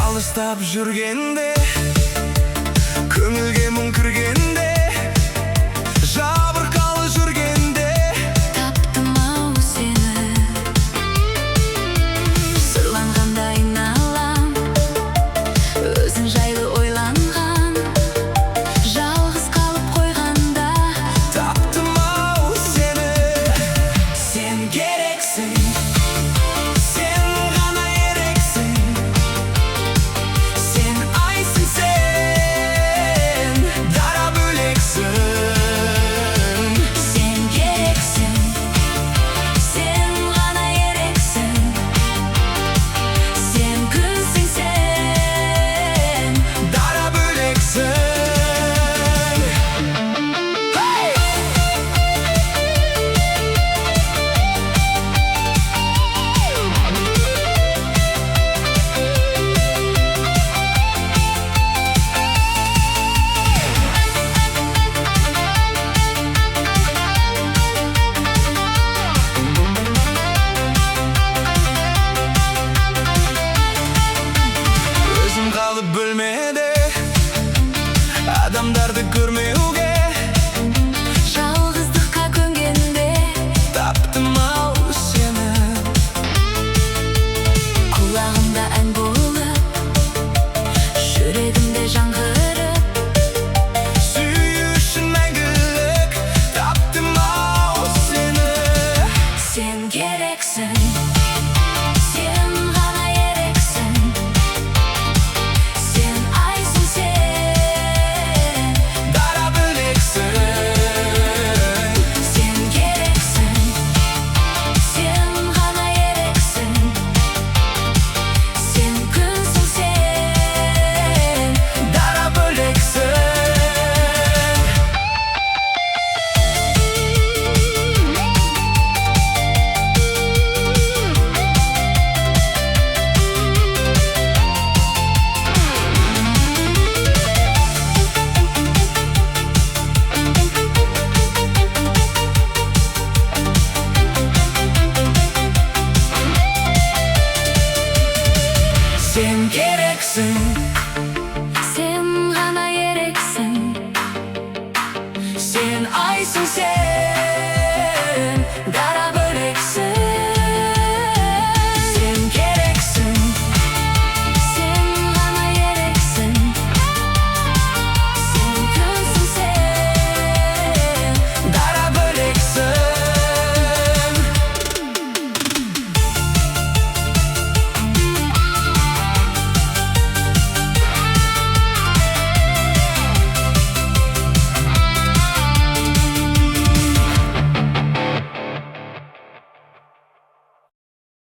Алыстап жүргенде, көңілге мұң кіргенде, жабырқалы жүргенде таптым-ау сені. Сырланғанда айналам, өзің жайлы ойланған, жалғыз қалып қойғанда таптым-ау сені. Сен керексің, бөлмеде адамдарды көрмеуге, жалғыздыққа көнгенде таптым-ау сені. құлағымда ән болып, жүрегімде жаңғырып, сүю үшін мәңгілік таптым-ау сені. сен керексің, сен ғана ерексің. Sen gereksin, sen ғана ерексің. sen aysın sen.